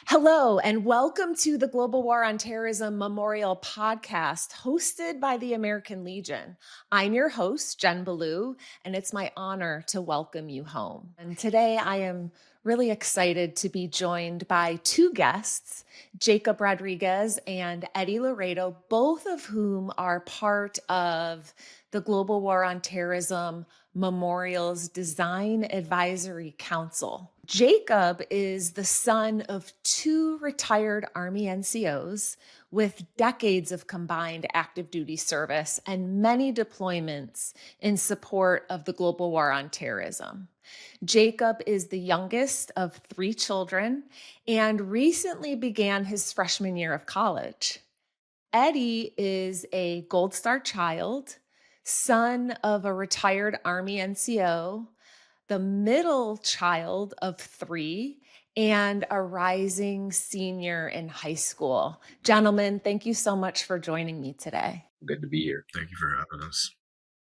Hello, and welcome to the Global War on Terrorism Memorial Podcast, hosted by the American Legion. I'm your host, Jen Ballou, and it's my honor to welcome you home. And today I am really excited to be joined by two guests, Jacob Rodriguez and Eddie Laredo, both of whom are part of the Global War on Terrorism Memorial's Design Advisory Council. Jacob is the son of two retired Army NCOs with decades of combined active duty service and many deployments in support of the global war on terrorism. Jacob is the youngest of three children and recently began his freshman year of college. Eddie is a Gold Star child, son of a retired Army NCO, the middle child of three, and a rising senior in high school. Gentlemen, thank you so much for joining me today. Good to be here. Thank you for having us.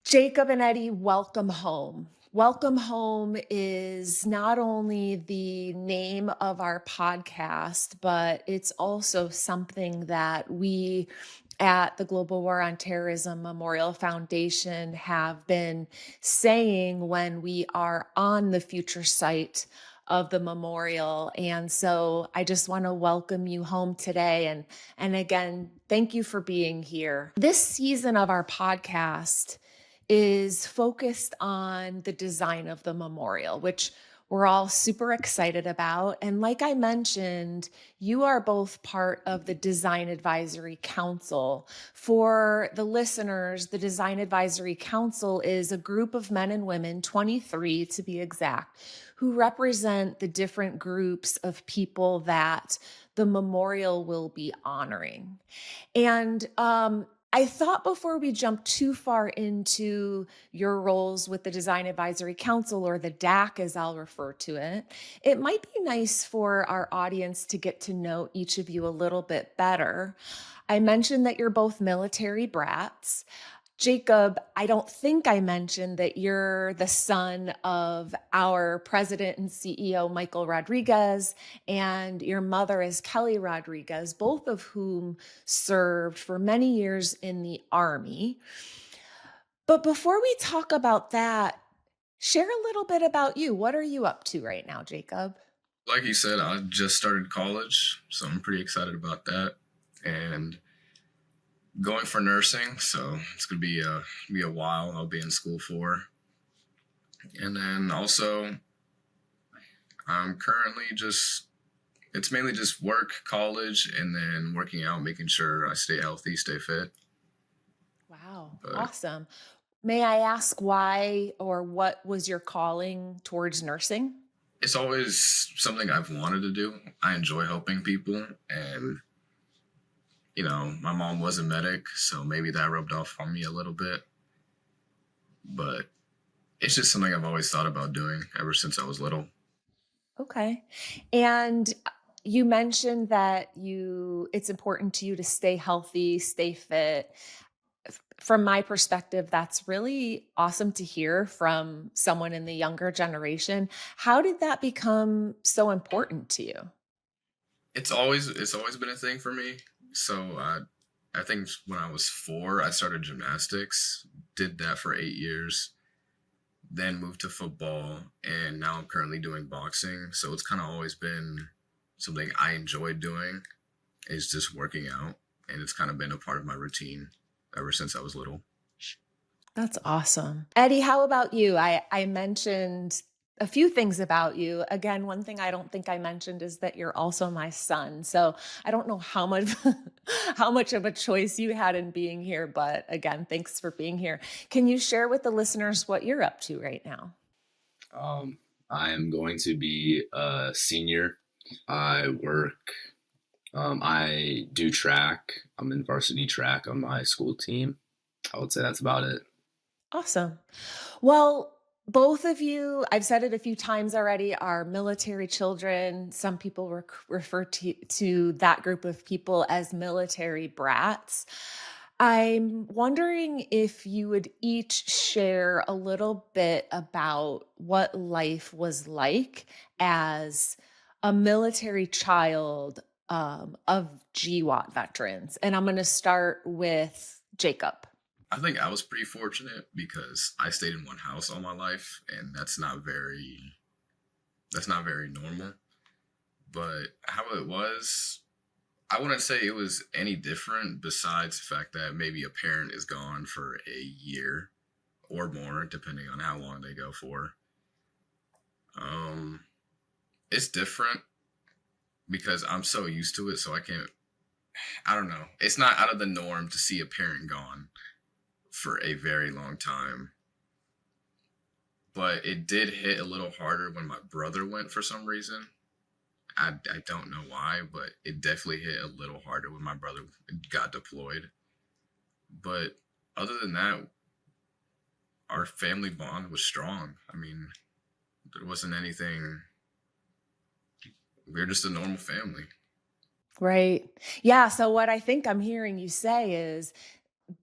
Jacob and Eddie, welcome home. Welcome Home is not only the name of our podcast, but it's also something that we at the Global War on Terrorism Memorial Foundation have been saying when we are on the future site of the memorial. And so I just want to welcome you home today. And again, thank you for being here. This season of our podcast is focused on the design of the memorial, which we're all super excited about. And like I mentioned, you are both part of the Design Advisory Council. For the listeners, the Design Advisory Council is a group of men and women, 23 to be exact, who represent the different groups of people that the memorial will be honoring. And I thought before we jump too far into your roles with the Design Advisory Council, or the DAC as I'll refer to it, it might be nice for our audience to get to know each of you a little bit better. I mentioned that you're both military brats. Jacob, I don't think I mentioned that you're the son of our president and CEO, Michael Rodriguez, and your mother is Kelly Rodriguez, both of whom served for many years in the Army. But before we talk about that, share a little bit about you. What are you up to right now, Jacob? Like you said, I just started college, so I'm pretty excited about that. And going for nursing, so it's gonna be a while. I'll be in school for, and then also I'm currently it's mainly just work, college, and then working out, making sure I stay healthy, stay fit. Wow, But awesome. May I ask why or what was your calling towards nursing? it's always something I've wanted to do. I enjoy helping people, and my mom was a medic, so maybe that rubbed off on me a little bit. But it's just something I've always thought about doing ever since I was little. Okay. And you mentioned that it's important to you to stay healthy, stay fit. From my perspective, that's really awesome to hear from someone in the younger generation. How did that become so important to you? It's always been a thing for me. So I think when I was 4, I started gymnastics, did that for 8 years, then moved to football, and now I'm currently doing boxing. So it's kind of always been something I enjoyed doing, is just working out, and it's kind of been a part of my routine ever since I was little. That's awesome. Eddie, how about you? I mentioned a few things about you. Again, one thing I don't think I mentioned is that you're also my son. So I don't know how much how much of a choice you had in being here, but again, thanks for being here. Can you share with the listeners what you're up to right now? I am going to be a senior. I work. I do track. I'm in varsity track on my school team. I would say that's about it. Awesome. Well, both of you, I've said it a few times already, are military children. Some people refer to that group of people as military brats. I'm wondering if you would each share a little bit about what life was like as a military child of GWOT veterans. And I'm going to start with Jacob. I think I was pretty fortunate because I stayed in one house all my life, and that's not very normal. But how it was, I wouldn't say it was any different besides the fact that maybe a parent is gone for a year or more, depending on how long they go for. Um, it's different because I'm so used to it, so I don't know. It's not out of the norm to see a parent gone for a very long time. But it did hit a little harder when my brother went for some reason. I don't know why, but it definitely hit a little harder when my brother got deployed. But other than that, our family bond was strong. I mean, there wasn't anything. We were just a normal family. Right. Yeah. So, what I think I'm hearing you say is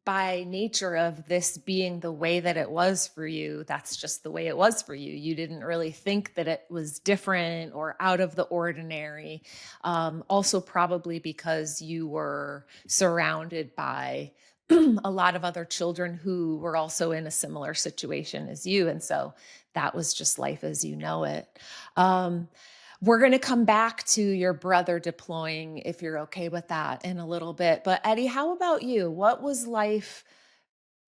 by nature of this being the way that it was for you, that's just the way it was for you. You didn't really think that it was different or out of the ordinary. Also, probably because you were surrounded by a lot of other children who were also in a similar situation as you. And so that was just life as you know it. Um, we're going to come back to your brother deploying, if you're okay with that, in a little bit. But Eddie, how about you? What was life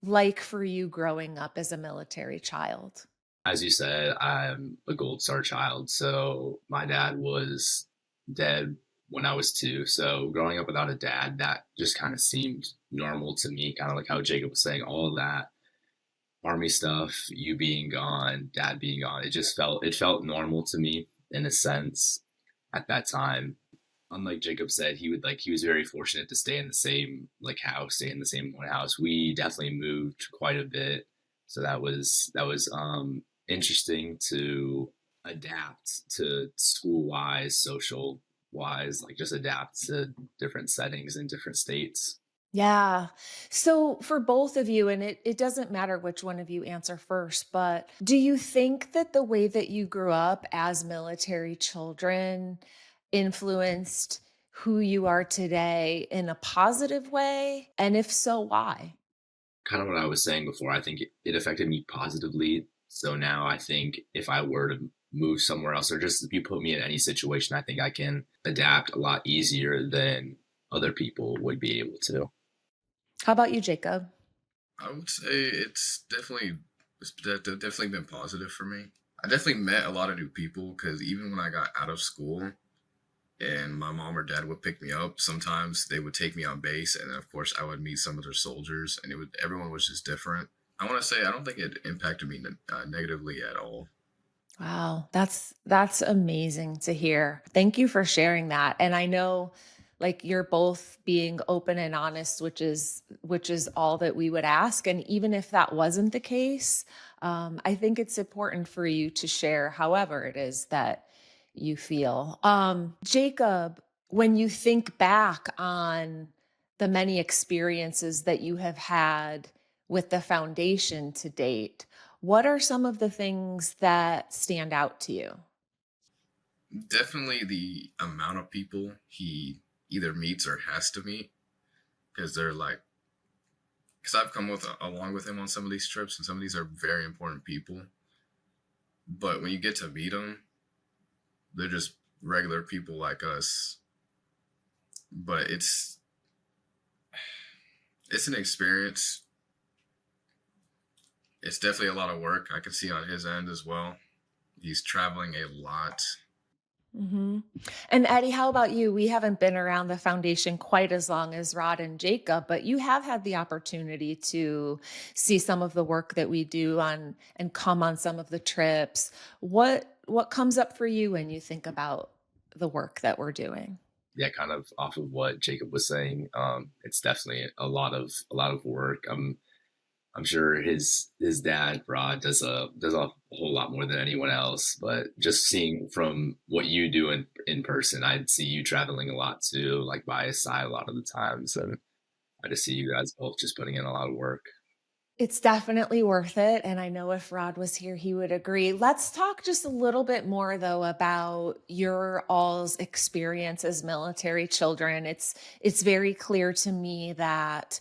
like for you growing up as a military child? As you said, I'm a Gold Star child, so my dad was dead when I was 2. So growing up without a dad, that just kind of seemed normal to me, kind of like how Jacob was saying, all of that army stuff, you being gone, dad being gone. It felt normal to me in a sense at that time. Unlike Jacob said, he was very fortunate to stay in the same like house, stay in the same one house. We definitely moved quite a bit, so that was interesting to adapt to school wise, social wise, like just adapt to different settings in different states. Yeah. So for both of you, and it doesn't matter which one of you answer first, but do you think that the way that you grew up as military children influenced who you are today in a positive way? And if so, why? Kind of what I was saying before. I think it affected me positively. So now I think if I were to move somewhere else or just if you put me in any situation, I think I can adapt a lot easier than other people would be able to. How about you, Jacob? I would say definitely been positive for me. I definitely met a lot of new people because even when I got out of school and my mom or dad would pick me up, sometimes they would take me on base, and then of course I would meet some of their soldiers, and everyone was just different. I want to say I don't think it impacted me negatively at all. Wow, that's amazing to hear. Thank you for sharing that. And I know like you're both being open and honest, which is all that we would ask. And even if that wasn't the case, I think it's important for you to share however it is that you feel. Jacob, when you think back on the many experiences that you have had with the foundation to date, what are some of the things that stand out to you? Definitely the amount of people he either meets or has to meet because they're like, because I've come along with him on some of these trips, and some of these are very important people. But when you get to meet them, they're just regular people like us. But it's an experience. It's definitely a lot of work. I can see on his end as well. He's traveling a lot. hmm And Eddie, how about you? We haven't been around the foundation quite as long as Rod and Jacob, but you have had the opportunity to see some of the work that we do on and come on some of the trips. What comes up for you when you think about the work that we're doing? Yeah, kind of off of what Jacob was saying. It's definitely a lot of work. I'm sure his dad Rod does a whole lot more than anyone else. But just seeing from what you do in person, I'd see you traveling a lot too, like by his side a lot of the times, and I just see you guys both just putting in a lot of work. It's definitely worth it, and I know if Rod was here, he would agree. Let's talk just a little bit more, though, about your all's experience as military children. It's very clear to me that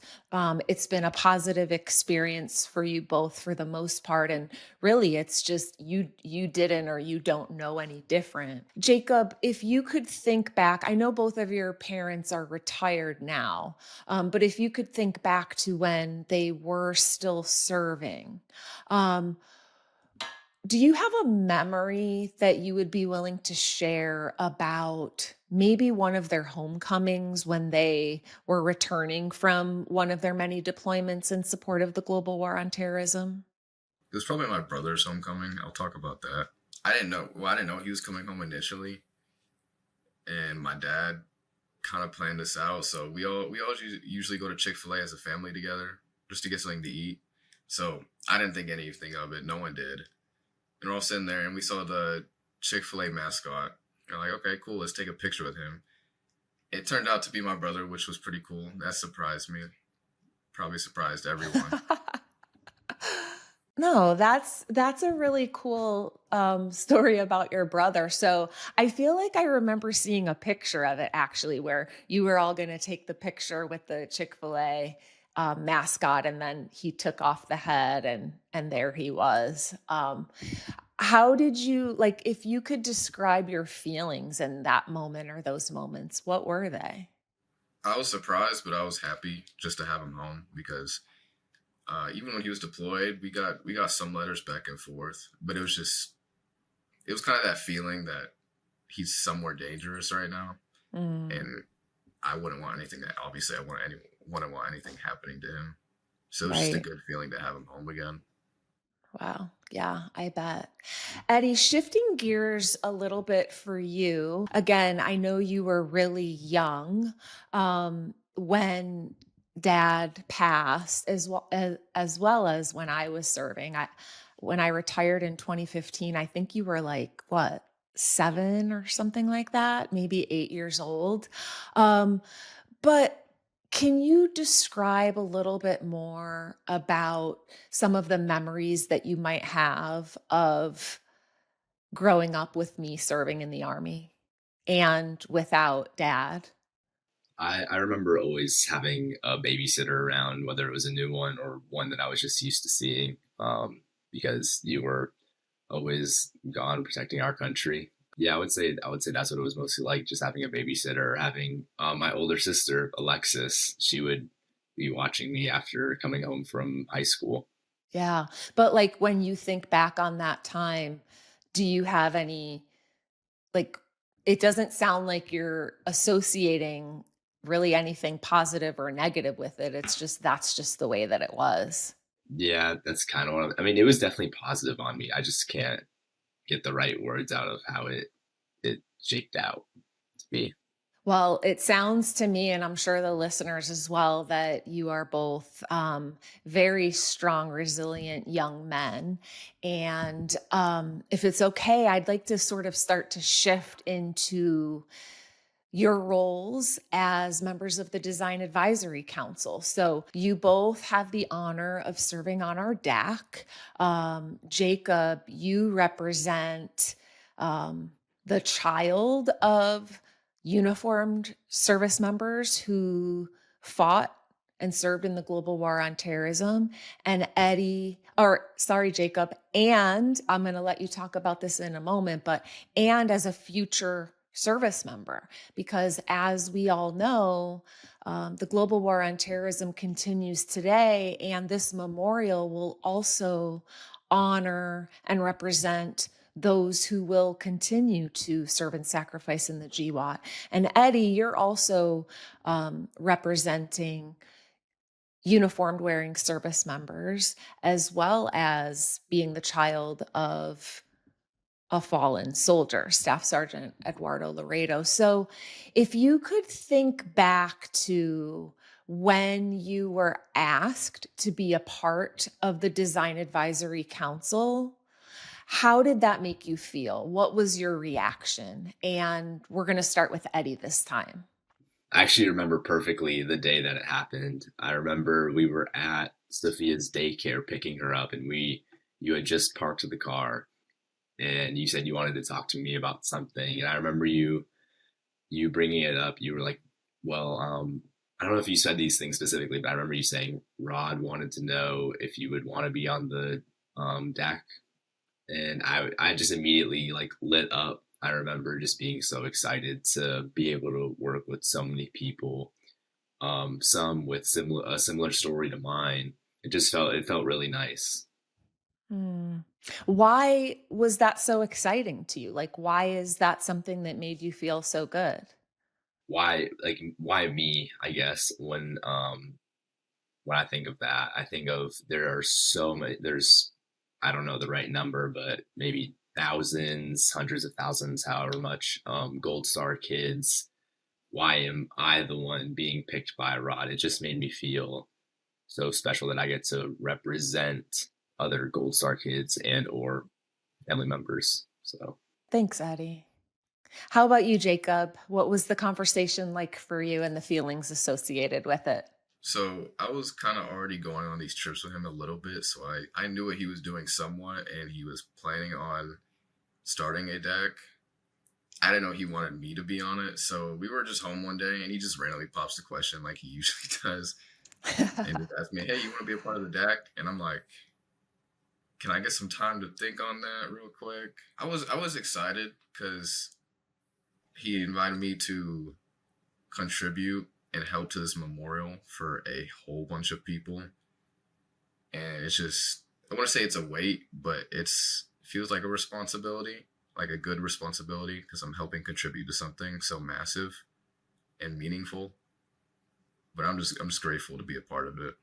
it's been a positive experience for you both for the most part, and really, it's just you didn't or you don't know any different. Jacob, if you could think back, I know both of your parents are retired now. But if you could think back to when they were still serving, um, do you have a memory that you would be willing to share about maybe one of their homecomings when they were returning from one of their many deployments in support of the global war on terrorism? It was probably my brother's homecoming. I'll talk about that. I didn't know. Well, I didn't know he was coming home initially, and my dad kind of planned this out. So we all usually go to Chick-fil-A as a family together just to get something to eat. So I didn't think anything of it. No one did. And we're all sitting there, and we saw the Chick-fil-A mascot. We're like, okay, cool. Let's take a picture with him. It turned out to be my brother, which was pretty cool. That surprised me. Probably surprised everyone. No, that's a really cool story about your brother. So I feel like I remember seeing a picture of it actually, where you were all going to take the picture with the Chick-fil-A mascot, and then he took off the head, and there he was. How did you like? If you could describe your feelings in that moment or those moments, what were they? I was surprised, but I was happy just to have him home because even when he was deployed, we got some letters back and forth, but it was kind of that feeling that he's somewhere dangerous right now, Mm, and I wouldn't want anything. Obviously, wouldn't want anything happening to him. So it was just a right. good feeling to have him home again. Wow. Yeah, I bet. Eddie, shifting gears a little bit for you. Again, I know you were really young when dad passed, as well as when I was serving. When I retired in 2015, I think you were like what, 7 or something like that, maybe 8 years old. Um, but can you describe a little bit more about some of the memories that you might have of growing up with me serving in the army and without dad? I remember always having a babysitter around, whether it was a new one or one that I was just used to seeing, because you were always gone protecting our country. Yeah, I would say that's what it was mostly like, just having a babysitter, having my older sister Alexis. She would be watching me after coming home from high school. Yeah. But like when you think back on that time, do you have any like it doesn't sound like you're associating really anything positive or negative with it. It's just that's just the way that it was. Yeah, that's kind of what I mean. It was definitely positive on me. I just can't get the right words out of how it shaped out to be. Well, it sounds to me, and I'm sure the listeners as well, that you are both very strong, resilient young men. And if it's okay, I'd like to sort of start to shift into your roles as members of the Design Advisory Council. So you both have the honor of serving on our DAC. Jacob, you represent the child of uniformed service members who fought and served in the global war on terrorism. And Eddie, or sorry, Jacob, and I'm going to let you talk about this in a moment, but and as a future service member, because as we all know, the global war on terrorism continues today, and this memorial will also honor and represent those who will continue to serve and sacrifice in the GWOT. And Eddie, you're also representing uniformed wearing service members, as well as being the child of a fallen soldier, Staff Sergeant Eduardo Laredo. So, if you could think back to when you were asked to be a part of the Design Advisory Council, how did that make you feel? What was your reaction? And we're going to start with Eddie this time. I actually remember perfectly the day that it happened. I remember we were at Sophia's daycare picking her up, and you had just parked the car, and you said you wanted to talk to me about something. And I remember you bringing it up. You were like, "Well, I don't know if you said these things specifically, but I remember you saying Rod wanted to know if you would want to be on the deck." And I just immediately like lit up. I remember just being so excited to be able to work with so many people, some with similar story to mine. It felt really nice. Hmm. Why was that so exciting to you? Like, why is that something that made you feel so good? Why me? I guess when I think of that, I think of there are so many. There's I don't know the right number, but maybe thousands, hundreds of thousands, however much Gold Star kids. Why am I the one being picked by Rod? It just made me feel so special that I get to represent other Gold Star kids and or family members. So Thanks, Eddie. How about you, Jacob? What was the conversation like for you and the feelings associated with it? So I was kind of already going on these trips with him a little bit, so I knew what he was doing somewhat, and he was planning on starting a deck. I didn't know he wanted me to be on it, so we were just home one day, and he just randomly pops the question like he usually does, and just asked me, "Hey, you want to be a part of the deck?" And I'm like, "Can I get some time to think on that real quick?" I was excited because he invited me to contribute and help to this memorial for a whole bunch of people, and it's just I want to say it's a weight, but it feels like a responsibility, like a good responsibility, because I'm helping contribute to something so massive and meaningful. But I'm just grateful to be a part of it.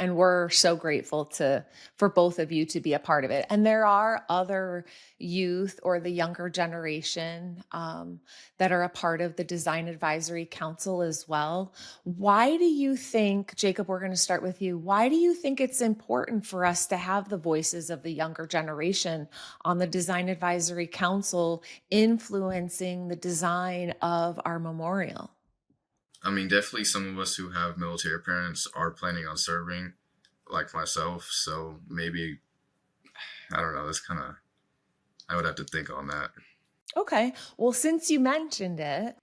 And we're so grateful to for both of you to be a part of it. And there are other youth or the younger generation that are a part of the Design Advisory Council as well. Why do you think, Jacob, we're going to start with you. Why do you think it's important for us to have the voices of the younger generation on the Design Advisory Council influencing the design of our memorial? I mean, definitely some of us who have military parents are planning on serving, like myself. So maybe I don't know. That's kind of I would have to think on that. Okay. Well, since you mentioned it,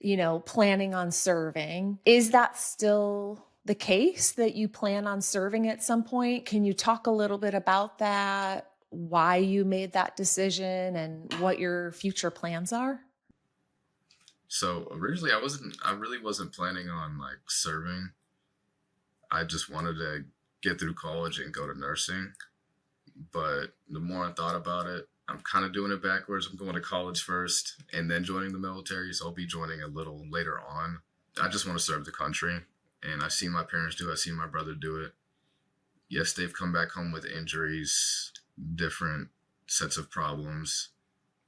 planning on serving, is that still the case that you plan on serving at some point? Can you talk a little bit about that? Why you made that decision and what your future plans are? So originally, I really wasn't planning on like serving. I just wanted to get through college and go to nursing. But the more I thought about it, I'm kind of doing it backwards. I'm going to college first and then joining the military. So I'll be joining a little later on. I just want to serve the country. And I've seen my parents do it. I've seen my brother do it. Yes, they've come back home with injuries, different sets of problems,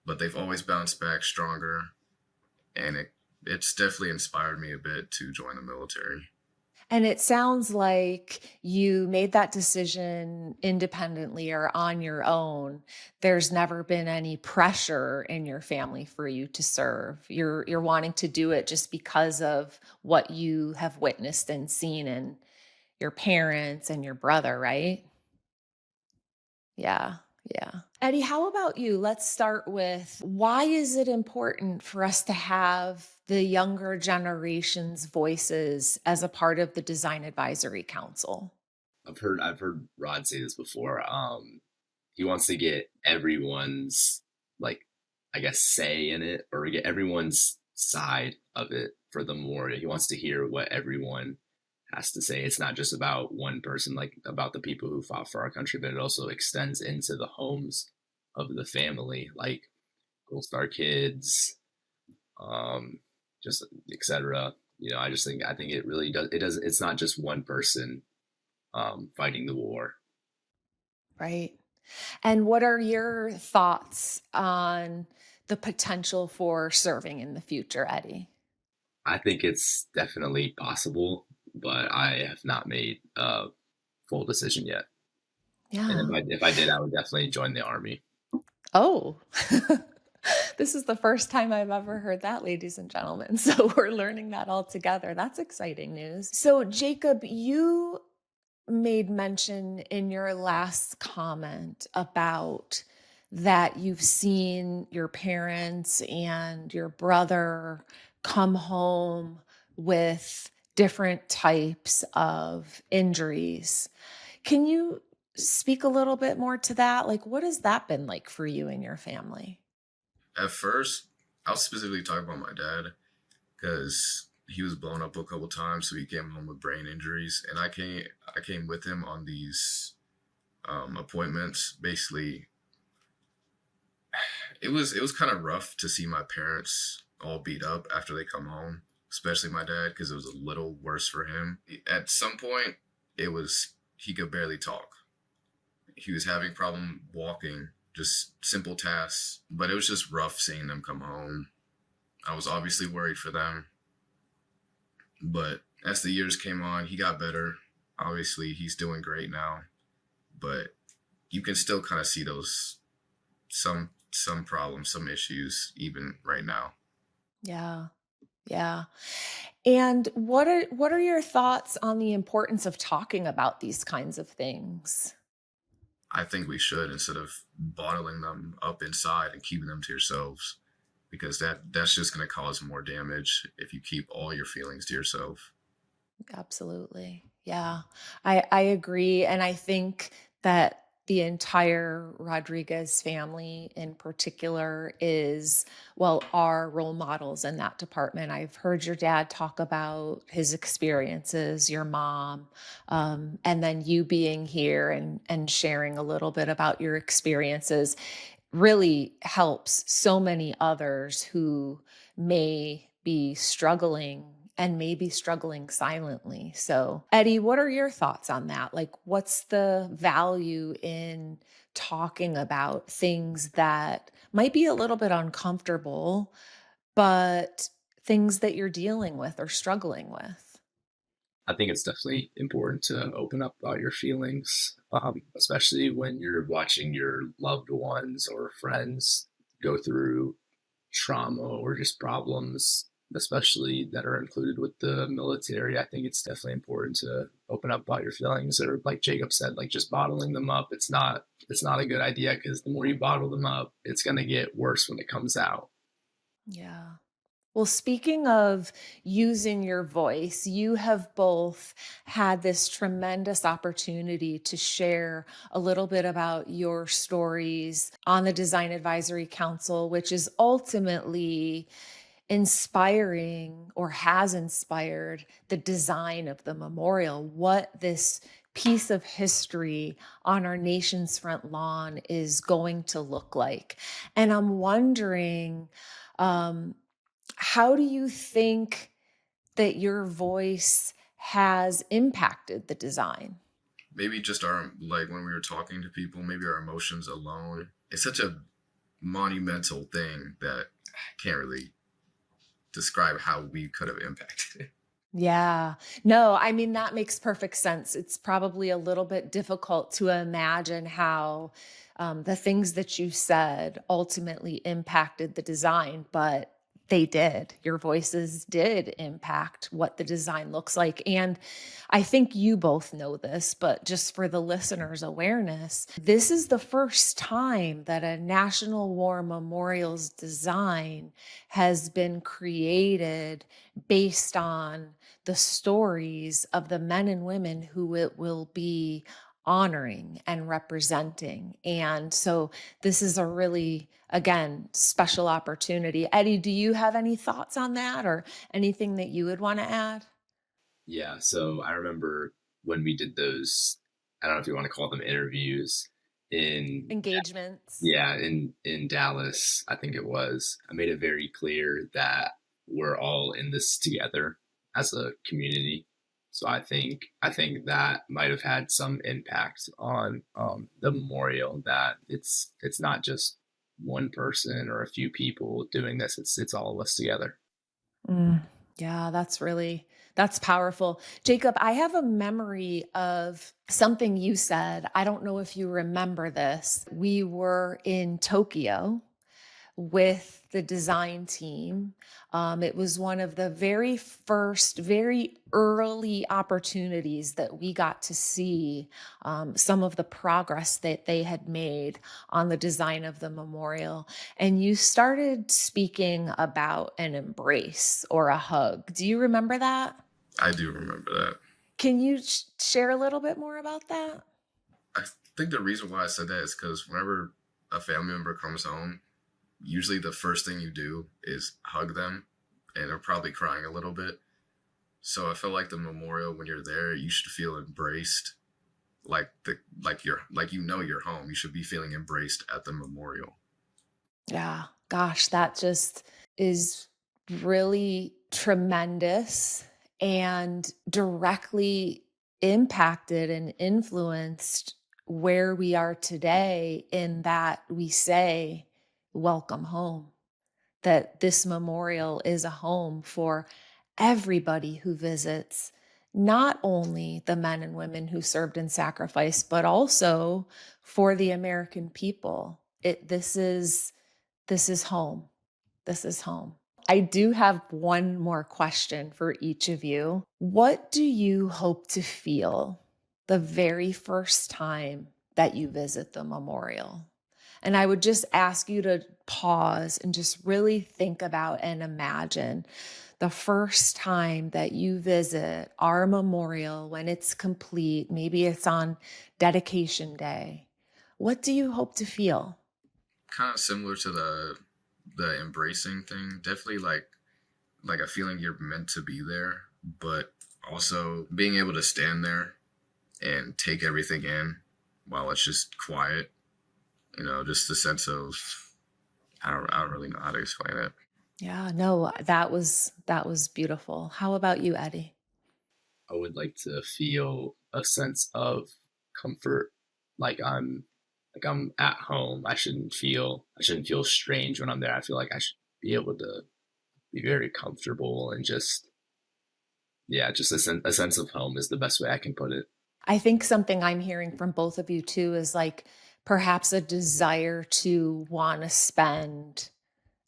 but they've always bounced back stronger. And it's definitely inspired me a bit to join the military. And it sounds like you made that decision independently or on your own. There's never been any pressure in your family for you to serve. You're wanting to do it just because of what you have witnessed and seen in your parents and your brother, right? Yeah. Yeah. Eddie, how about you? Let's start with why is it important for us to have the younger generation's voices as a part of the Design Advisory Council? I've heard Rod say this before. He wants to get everyone's like I guess say in it or get everyone's side of it for the memorial. He wants to hear what everyone has to say. It's not just about one person, like about the people who fought for our country, but it also extends into the homes of the family, like Gold Star kids, um, just etc. I think it really does. It does. It's not just one person fighting the war. Right. And what are your thoughts on the potential for serving in the future, Eddie? I think it's definitely possible, but I have not made a full decision yet. And Yeah. if I did, I would definitely join the army. Oh, This is the first time I've ever heard that, ladies and gentlemen. So we're learning that all together. That's exciting news. So, Jacob, you made mention in your last comment about that you've seen your parents and your brother come home with different types of injuries. Can you speak a little bit more to that? Like, what has that been like for you and your family? At first, I'll specifically talk about my dad because he was blown up a couple times, so he came home with brain injuries, and I came with him on these appointments. Basically, it was kind of rough to see my parents all beat up after they come home, especially my dad because it was a little worse for him. At some point, it was he could barely talk. He was having problem walking, just simple tasks, but it was just rough seeing them come home. I was obviously worried for them, but as the years came on, he got better. Obviously, he's doing great now, but you can still kind of see those some problems, some issues even right now. Yeah. Yeah. And what are your thoughts on the importance of talking about these kinds of things? I think we should, instead of bottling them up inside and keeping them to yourselves, because that's just going to cause more damage if you keep all your feelings to yourself. Absolutely. Yeah. I agree. And I think that the entire Rodriguez family in particular is, well, are role models in that department. I've heard your dad talk about his experiences, your mom, and then you being here and sharing a little bit about your experiences really helps so many others who may be struggling and maybe struggling silently. So, Eddie, what are your thoughts on that? Like, what's the value in talking about things that might be a little bit uncomfortable, but things that you're dealing with or struggling with? I think it's definitely important to open up about your feelings, especially when you're watching your loved ones or friends go through trauma or just problems, especially that are included with the military. I think it's definitely important to open up about your feelings, or like Jacob said, like just bottling them up. It's not a good idea because the more you bottle them up, it's going to get worse when it comes out. Yeah. Well, speaking of using your voice, you have both had this tremendous opportunity to share a little bit about your stories on the Design Advisory Council, which is ultimately inspiring or has inspired the design of the memorial, what this piece of history on our nation's front lawn is going to look like. And I'm wondering, um, how do you think that your voice has impacted the design? Maybe just our, like, when we were talking to people, maybe our emotions alone. It's such a monumental thing that I can't really describe how we could have impacted it. Yeah. No, I mean, that makes perfect sense. It's probably a little bit difficult to imagine how the things that you said ultimately impacted the design, but they did. Your voices did impact what the design looks like. And I think you both know this, but just for the listeners' awareness, this is the first time that a National War Memorial's design has been created based on the stories of the men and women who it will be honoring and representing. And so this is a really, again, special opportunity. Eddie, do you have any thoughts on that or anything that you would want to add? Yeah, so I remember when we did those, I don't know if you want to call them interviews in Engagements. yeah, in Dallas, I think it was. I made it very clear that we're all in this together as a community. So I think that might have had some impact on the memorial, that it's not just one person or a few people doing this. It's all of us together. Mm, yeah, that's powerful. Jacob, I have a memory of something you said. I don't know if you remember this. We were in Tokyo with the design team. It was one of the very first, very early opportunities that we got to see some of the progress that they had made on the design of the memorial. And you started speaking about an embrace or a hug. Do you remember that? I do remember that. Can you share a little bit more about that? I think the reason why I said that is because whenever a family member comes home, usually the first thing you do is hug them, and they're probably crying a little bit. So I feel like the memorial, when you're there, you should feel embraced, you're home. You should be feeling embraced at the memorial. Yeah, gosh, that just is really tremendous and directly impacted and influenced where we are today, in that we say, welcome home, that this memorial is a home for everybody who visits, not only the men and women who served and sacrificed, but also for the American people. This is home. This is home. I do have one more question for each of you. What do you hope to feel the very first time that you visit the memorial? And I would just ask you to pause and just really think about and imagine the first time that you visit our memorial when it's complete. Maybe it's on dedication day. What do you hope to feel? Kind of similar to the embracing thing. Definitely like a feeling you're meant to be there, but also being able to stand there and take everything in while it's just quiet. Just the sense of I don't really know how to explain it. Yeah, no, that was beautiful. How about you, Eddie? I would like to feel a sense of comfort, like I'm at home. I shouldn't feel strange when I'm there. I feel like I should be able to be very comfortable and just a sense of home is the best way I can put it. I think something I'm hearing from both of you too is like perhaps a desire to want to spend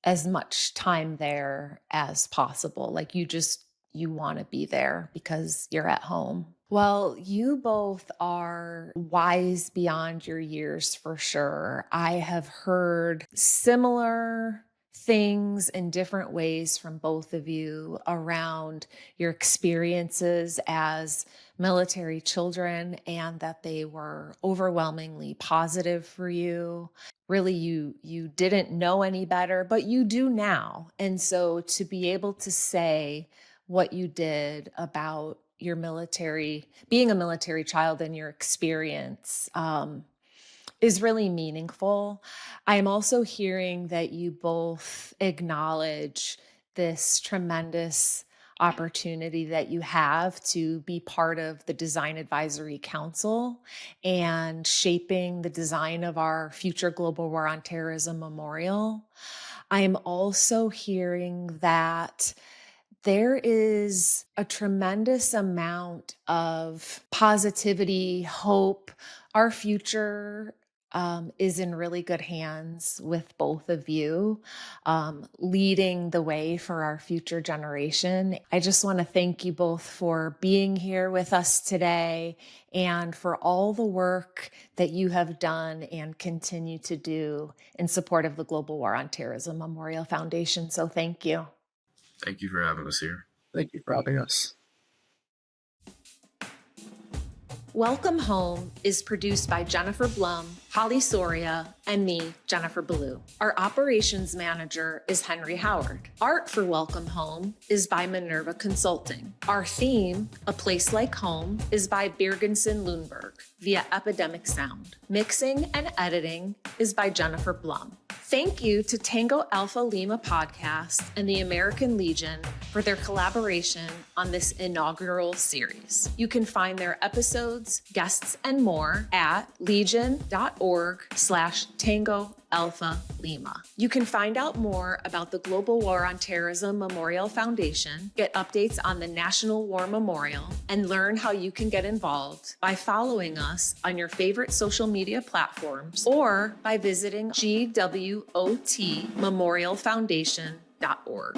as much time there as possible. Like you want to be there because you're at home. Well, you both are wise beyond your years for sure. I have heard similar things in different ways from both of you around your experiences as military children, and that they were overwhelmingly positive for you. Really, you didn't know any better, but you do now. And so to be able to say what you did about your being a military child and your experience is really meaningful. I'm also hearing that you both acknowledge this tremendous opportunity that you have to be part of the Design Advisory Council and shaping the design of our future Global War on Terrorism memorial. I'm also hearing that there is a tremendous amount of positivity, hope. Our future is in really good hands with both of you, leading the way for our future generation. I just want to thank you both for being here with us today and for all the work that you have done and continue to do in support of the Global War on Terrorism Memorial Foundation. So thank you. Thank you for having us here. Thank you for having us. Welcome Home is produced by Jennifer Blum, Holly Soria, and me, Jennifer Ballou. Our operations manager is Henry Howard. Art for Welcome Home is by Minerva Consulting. Our theme, A Place Like Home, is by Birgensen Lundberg via Epidemic Sound. Mixing and editing is by Jennifer Blum. Thank you to Tango Alpha Lima Podcast and the American Legion for their collaboration on this inaugural series. You can find their episodes, guests, and more at legion.org/Tango Alpha Lima. You can find out more about the Global War on Terrorism Memorial Foundation, get updates on the National War Memorial, and learn how you can get involved by following us on your favorite social media platforms or by visiting GWOT Memorial Foundation.org.